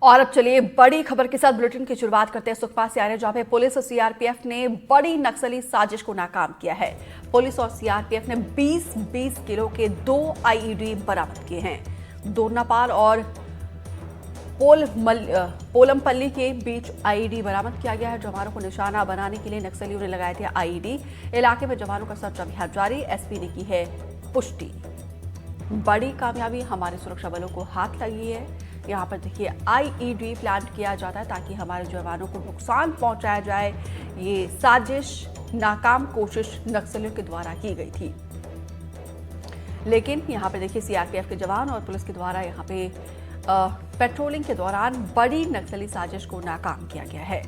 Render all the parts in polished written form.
और अब चलिए बड़ी खबर के साथ बुलेटिन की शुरुआत करते हैं सुकमा से आ रहे, जहां पे पुलिस और सीआरपीएफ ने बड़ी नक्सली साजिश को नाकाम किया है। पुलिस और सीआरपीएफ ने 20-20 किलो के 2 आईईडी बरामद किए हैं। दोरनापाल और पोलमपल्ली के बीच आईईडी बरामद किया गया है। जवानों को निशाना बनाने के लिए नक्सलियों ने लगाए थे आईईडी। इलाके में जवानों का सर्च अभियान जारी, एसपी ने की है पुष्टि। बड़ी कामयाबी हमारे सुरक्षा बलों को हाथ लगी है। यहाँ पर देखिए आईईडी प्लांट किया जाता है ताकि हमारे जवानों को नुकसान पहुंचाया जाए। ये साजिश नाकाम कोशिश नक्सलियों के द्वारा की गई थी, लेकिन यहाँ पे देखिए सीआरपीएफ के जवान और पुलिस के द्वारा यहाँ पे पेट्रोलिंग के दौरान बड़ी नक्सली साजिश को नाकाम किया गया है।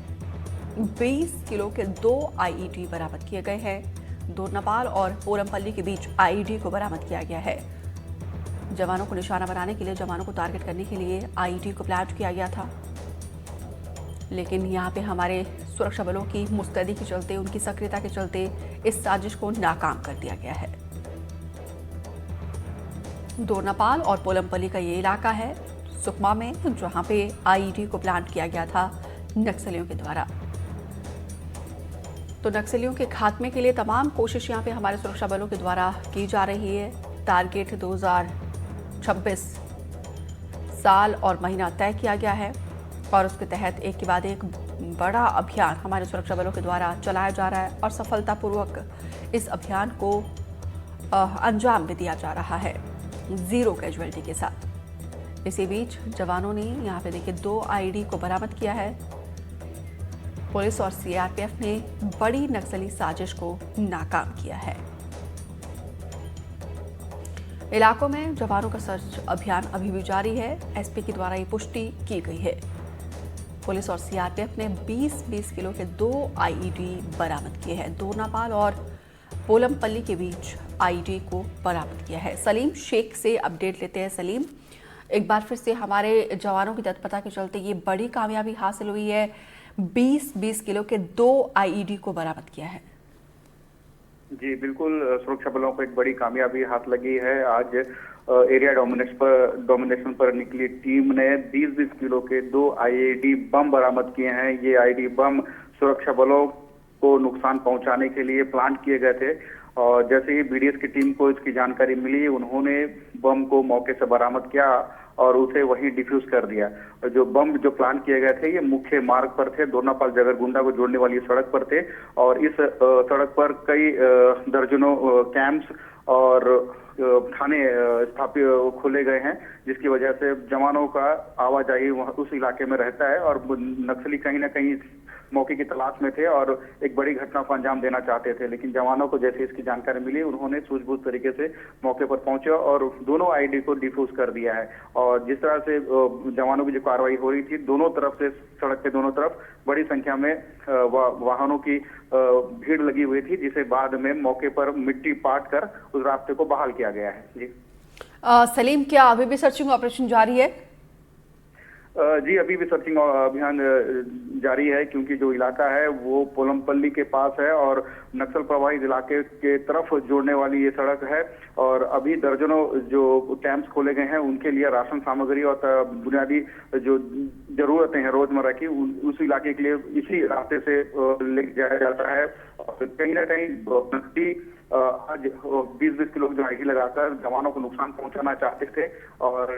20 किलो के 2 आईईडी बरामद किए गए हैं। दोरनापाल और पोरमपल्ली के बीच आईईडी को बरामद किया गया है। जवानों को निशाना बनाने के लिए, जवानों को टारगेट करने के लिए आईईडी को प्लांट किया गया था, लेकिन यहाँ पे हमारे सुरक्षा बलों की मुस्तैदी के चलते, उनकी सक्रियता के चलते इस साजिश को नाकाम कर दिया गया है। दोरनापाल और पोलमपल्ली का ये इलाका है सुकमा में, जहाँ पे आईईडी को प्लांट किया गया था नक्सलियों के द्वारा। तो नक्सलियों के खात्मे के लिए तमाम कोशिश यहाँ पे हमारे सुरक्षा बलों के द्वारा की जा रही है। टारगेट 2026 साल और महीना तय किया गया है और उसके तहत एक के बाद एक बड़ा अभियान हमारे सुरक्षा बलों के द्वारा चलाया जा रहा है और सफलतापूर्वक इस अभियान को अंजाम भी दिया जा रहा है 0 कैजुअल्टी के साथ। इसी बीच जवानों ने यहाँ पे देखिए 2 आईईडी को बरामद किया है। पुलिस और सीआरपीएफ ने बड़ी नक्सली साजिश को नाकाम किया है। इलाकों में जवानों का सर्च अभियान अभी भी जारी है। एसपी के द्वारा ये पुष्टि की गई है। पुलिस और सीआरपीएफ ने 20-20 किलो के 2 आईईडी बरामद किए हैं। दोरनापाल और पोलमपल्ली के बीच आईईडी को बरामद किया है। सलीम शेख से अपडेट लेते हैं। सलीम, एक बार फिर से हमारे जवानों की तत्परता के चलते ये बड़ी कामयाबी हासिल हुई है। 20-20 किलो के 2 आईईडी को बरामद किया है। जी बिल्कुल, सुरक्षा बलों को एक बड़ी कामयाबी हाथ लगी है। आज एरिया डोमिनेशन पर निकली टीम ने 20-20 किलो के 2 आईईडी बम बरामद किए हैं। ये आईईडी बम सुरक्षा बलों को नुकसान पहुंचाने के लिए प्लांट किए गए थे और जैसे ही बीडीएस की टीम को इसकी जानकारी मिली, उन्होंने बम को मौके से बरामद किया और उसे वहीं डिफ्यूज कर दिया। जो बम प्लांट किए गए थे ये मुख्य मार्ग पर थे, दोरनापाल जगरगुंडा को जोड़ने वाली सड़क पर थे और इस सड़क पर कई दर्जनों कैंप्स और थाने स्थापित खोले गए हैं, जिसकी वजह से जवानों का आवाजाही उस इलाके में रहता है और नक्सली कहीं ना कहीं मौके की तलाश में थे और एक बड़ी घटना को अंजाम देना चाहते थे। लेकिन जवानों को जैसे इसकी जानकारी मिली, उन्होंने सूझबूझ तरीके से मौके पर पहुंचे और दोनों आईडी को डिफ्यूज कर दिया है। और जिस तरह से जवानों की जो कार्रवाई हो रही थी, दोनों तरफ से, सड़क के दोनों तरफ बड़ी संख्या में वाहनों की भीड़ लगी हुई थी, जिसे बाद में मौके पर मिट्टी पाट कर उस रास्ते को बहाल किया गया है। जी सलीम, क्या अभी भी सर्चिंग ऑपरेशन जारी है? जी अभी भी सर्चिंग अभियान जारी है, क्योंकि जो इलाका है वो पोलमपल्ली के पास है और नक्सल प्रभावित इलाके के तरफ जोड़ने वाली ये सड़क है और अभी दर्जनों जो कैंप्स खोले गए हैं उनके लिए राशन सामग्री और बुनियादी जो जरूरतें हैं रोजमर्रा की, उस इलाके के लिए इसी रास्ते से लेके जाया जाता है। और कहीं ना कहीं आज 20-20 किलो की आईडी लगाकर जवानों को नुकसान पहुंचाना चाहते थे और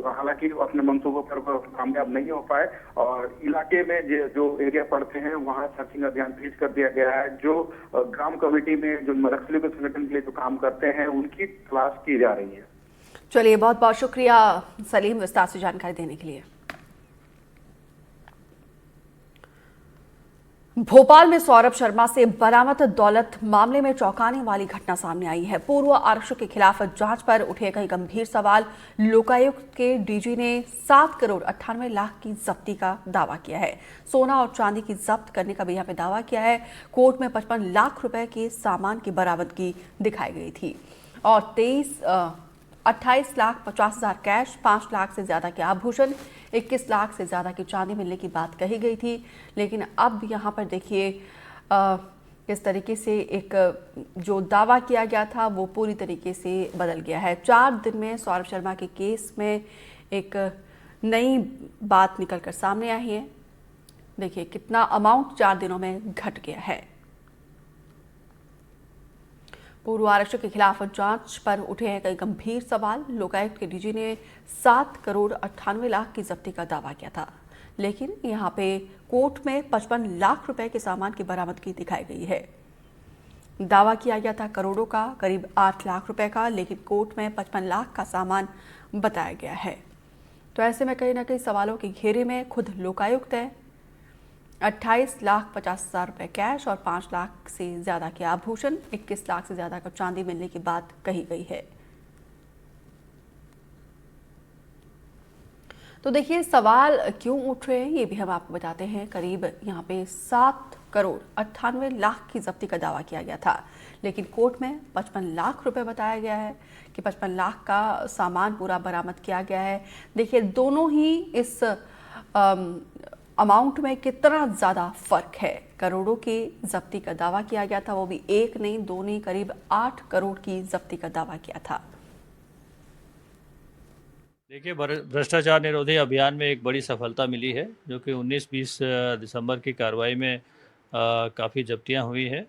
हालांकि अपने मंसूबों पर कामयाब नहीं हो पाए और इलाके में जो एरिया पड़ते हैं वहां सर्चिंग अभियान तेज कर दिया गया है। जो ग्राम कमेटी में जो नक्सलियों के संगठन के लिए जो काम करते हैं उनकी तलाश की जा रही है। चलिए, बहुत बहुत शुक्रिया सलीम विस्तार से जानकारी देने के लिए। भोपाल में सौरभ शर्मा से बरामद दौलत मामले में चौंकाने वाली घटना सामने आई है। पूर्व आरक्षक के खिलाफ जांच पर उठे कई गंभीर सवाल। लोकायुक्त के डीजी ने 7 करोड़ 98 लाख की जब्ती का दावा किया है। सोना और चांदी की जब्त करने का भी यहाँ पे दावा किया है। कोर्ट में 55 लाख रुपए के सामान की बरामदगी दिखाई गई थी और 28,50,000 कैश, 5 लाख से ज्यादा के आभूषण, 21 लाख से ज्यादा की चांदी मिलने की बात कही गई थी। लेकिन अब यहाँ पर देखिए किस तरीके से एक जो दावा किया गया था वो पूरी तरीके से बदल गया है। 4 दिन में सौरभ शर्मा के केस में एक नई बात निकलकर सामने आई है। देखिए कितना अमाउंट 4 दिनों में घट गया है। पूर्व आरक्षक के खिलाफ जांच पर उठे हैं कई गंभीर सवाल। लोकायुक्त के डीजी ने 7 करोड़ 98 लाख की जब्ती का दावा किया था, लेकिन यहां पे कोर्ट में 55 लाख रुपए के सामान की बरामदगी दिखाई गई है। दावा किया गया था करोड़ों का, करीब 8 लाख रुपए का, लेकिन कोर्ट में 55 लाख का सामान बताया गया है। तो ऐसे में कहीं ना कहीं सवालों के घेरे में खुद लोकायुक्त है। 28,50,000 रुपए कैश और 5 लाख से ज्यादा के आभूषण, 21 लाख से ज्यादा का चांदी मिलने की बात कही गई है। तो देखिए सवाल क्यों उठ रहे हैं ये भी हम आपको बताते हैं। करीब यहाँ पे 7 करोड़ 98 लाख की जब्ती का दावा किया गया था, लेकिन कोर्ट में 55 लाख रुपए बताया गया है कि 55 लाख का सामान पूरा बरामद किया गया है। देखिए दोनों ही इस अमाउंट में कितना ज़्यादा फर्क है। करोड़ों की जब्ती का दावा किया गया था, वो भी एक नहीं दो नहीं, करीब 8 करोड़ की जब्ती का दावा किया था। देखिए, भ्रष्टाचार निरोधी अभियान में एक बड़ी सफलता मिली है, जो कि 19-20 दिसंबर की कार्रवाई में काफ़ी जब्तियां हुई है।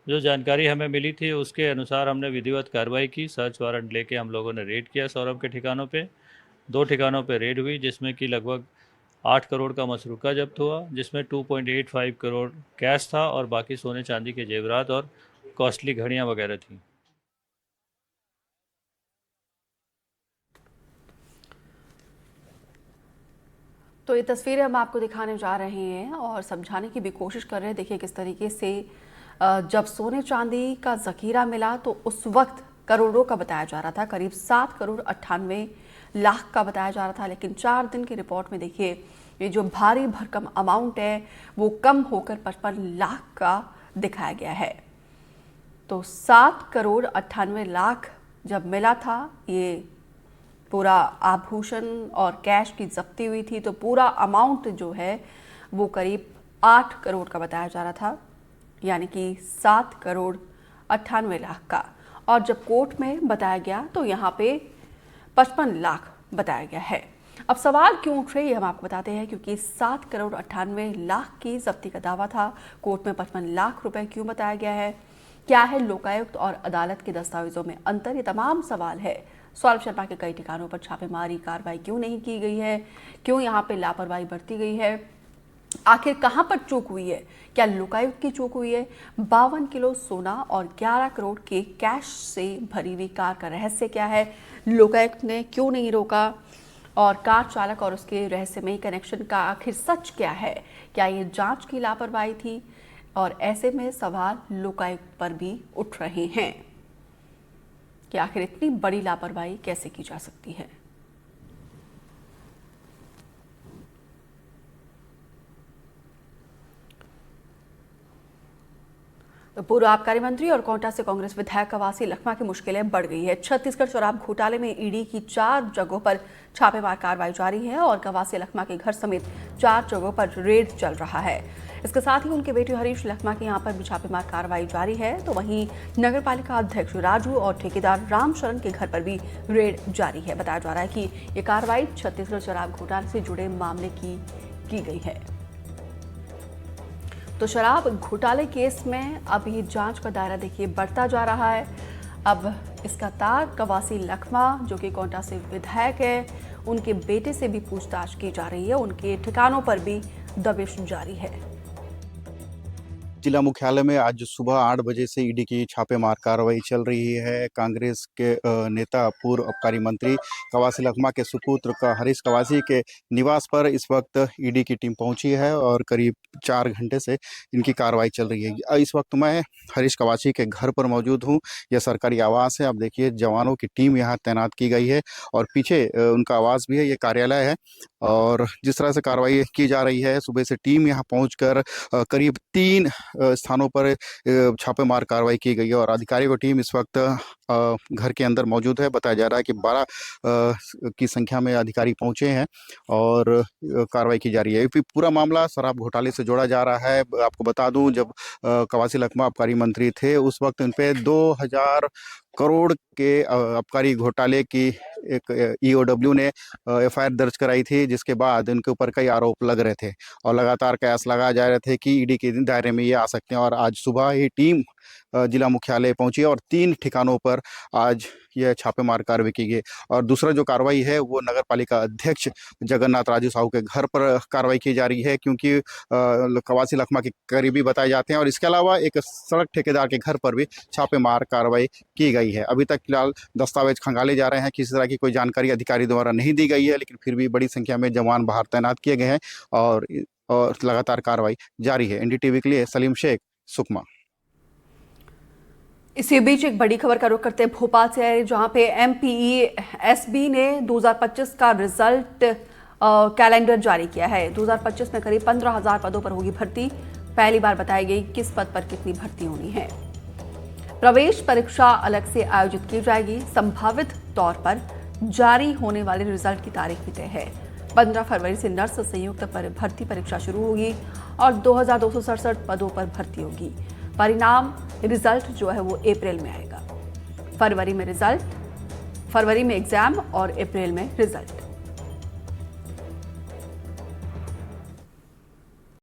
जो जानकारी हमें मिली थी उसके अनुसार हमने विधिवत कार्रवाई की। सर्च वारंट लेके हम लोगों ने रेड किया सौरभ के ठिकानों पे। 2 ठिकानों पे रेड हुई, जिसमें कि लगभग 8 करोड़ का मसरूका जब्त हुआ, जिसमें 2.85 करोड़ कैश था और बाकी सोने चांदी के जेवरात और कॉस्टली घड़ियाँ वगैरह थी। तो ये तस्वीरें हम आपको दिखाने जा रहे हैं और समझाने की भी कोशिश कर रहे हैं। देखिए किस तरीके से जब सोने चांदी का जखीरा मिला तो उस वक्त करोड़ों का बताया जा रहा था, करीब 7 करोड़ 98 लाख का बताया जा रहा था, लेकिन 4 दिन की रिपोर्ट में देखिए ये जो भारी भरकम अमाउंट है वो कम होकर 55 लाख का दिखाया गया है। तो 7 करोड़ 98 लाख जब मिला था, ये पूरा आभूषण और कैश की जब्ती हुई थी, तो पूरा अमाउंट जो है वो करीब 8 करोड़ का बताया जा रहा था, यानी कि 7 करोड़ 98 लाख का। और जब कोर्ट में बताया गया तो यहाँ पे 55 लाख बताया गया है। अब सवाल क्यों उठ रहे हैं ये हम आपको बताते हैं, क्योंकि 7 करोड़ 98 लाख की जब्ती का दावा था, कोर्ट में 55 लाख रुपए क्यों बताया गया है, क्या है लोकायुक्त और अदालत के दस्तावेजों में अंतर, ये तमाम सवाल है। सौरभ शर्मा के कई ठिकानों पर छापेमारी कार्रवाई क्यों नहीं की गई है, क्यों यहाँ पे लापरवाही बरती गई है, आखिर कहां पर चूक हुई है, क्या लोकायुक्त की चूक हुई है। 52 किलो सोना और 11 करोड़ के कैश से भरी हुई कार का रहस्य क्या है, लोकायुक्त ने क्यों नहीं रोका, और कार चालक और उसके रहस्यमयी कनेक्शन का आखिर सच क्या है, क्या ये जांच की लापरवाही थी। और ऐसे में सवाल लोकायुक्त पर भी उठ रहे हैं कि आखिर इतनी बड़ी लापरवाही कैसे की जा सकती है। तो पूर्व आबकारी मंत्री और कोंटा से कांग्रेस विधायक कवासी लखमा की मुश्किलें बढ़ गई है। छत्तीसगढ़ शराब घोटाले में ईडी की 4 जगहों पर छापेमार कार्रवाई जारी है और कवासी लखमा के घर समेत 4 जगहों पर रेड चल रहा है। इसके साथ ही उनके बेटे हरीश लखमा के यहां पर भी छापेमार कार्रवाई जारी है। तो वहीं नगरपालिका अध्यक्ष राजू और ठेकेदार रामशरण के घर पर भी रेड जारी है। बताया जा रहा है कि ये कार्रवाई छत्तीसगढ़ शराब घोटाले से जुड़े मामले की गई है। तो शराब घोटाले केस में अभी जांच का दायरा देखिए बढ़ता जा रहा है। अब इसका तार कवासी लखमा जो कि कोंटा से विधायक है, उनके बेटे से भी पूछताछ की जा रही है, उनके ठिकानों पर भी दबिश जारी है। जिला मुख्यालय में आज सुबह 8 बजे से ईडी की छापेमार कार्रवाई चल रही है। कांग्रेस के नेता पूर्व आबकारी मंत्री कवासी लखमा के सुपुत्र का हरीश कवासी के निवास पर इस वक्त ईडी की टीम पहुंची है और करीब 4 घंटे से इनकी कार्रवाई चल रही है। इस वक्त मैं हरीश कवासी के घर पर मौजूद हूं। यह सरकारी आवास है। आप देखिए जवानों की टीम यहाँ तैनात की गई है और पीछे उनका आवास भी है, ये कार्यालय है। और जिस तरह से कार्रवाई की जा रही है, सुबह से टीम यहाँ पहुँचकर करीब 3 स्थानों पर छापेमार कार्रवाई की गई है और अधिकारियों की टीम इस वक्त घर के अंदर मौजूद है। बताया जा रहा है कि 12 की संख्या में अधिकारी पहुंचे हैं और कार्रवाई की जा रही है। पूरा मामला शराब घोटाले से जोड़ा जा रहा है। आपको बता दूं, जब कवासी लखमा आबकारी मंत्री थे उस वक्त उन पे करोड़ के आबकारी घोटाले की एक ईओडब्ल्यू ने एफआईआर दर्ज कराई थी, जिसके बाद इनके ऊपर कई आरोप लग रहे थे और लगातार कयास लगाए जा रहे थे कि ईडी के दायरे में ये आ सकते हैं। और आज सुबह ही टीम जिला मुख्यालय पहुंची और 3 ठिकानों पर आज यह छापेमार कार्रवाई की गई। और दूसरा जो कार्रवाई है वो नगर पालिका अध्यक्ष जगन्नाथ राजू साहू के घर पर कार्रवाई की जा रही है, क्योंकि कवासी लखमा के करीबी बताए जाते हैं। और इसके अलावा एक सड़क ठेकेदार के घर पर भी छापेमार कार्रवाई की गई है। अभी तक फिलहाल दस्तावेज खंगाले जा रहे हैं, किसी तरह की कोई जानकारी अधिकारी द्वारा नहीं दी गई है, लेकिन फिर भी बड़ी संख्या में जवान बाहर तैनात किए गए हैं और लगातार कार्रवाई जारी है। एनडीटीवी के लिए सलीम शेख, सुकमा। इसी बीच एक बड़ी खबर का रुख करते हैं भोपाल से, जहां पे एमपीईएसबी ने 2025 का रिजल्ट कैलेंडर जारी किया है। 2025 में करीब 15,000 पदों पर होगी भर्ती। पहली बार बताई गई किस पद पर कितनी भर्ती होनी है। प्रवेश परीक्षा अलग से आयोजित की जाएगी। संभावित तौर पर जारी होने वाले रिजल्ट की तारीख भी तय है। 15 फरवरी से नर्स संयुक्त पर भर्ती परीक्षा शुरू होगी और 2267 पदों पर भर्ती होगी। परिणाम रिजल्ट जो है वो अप्रैल में आएगा। फरवरी में एग्जाम और अप्रैल में रिजल्ट।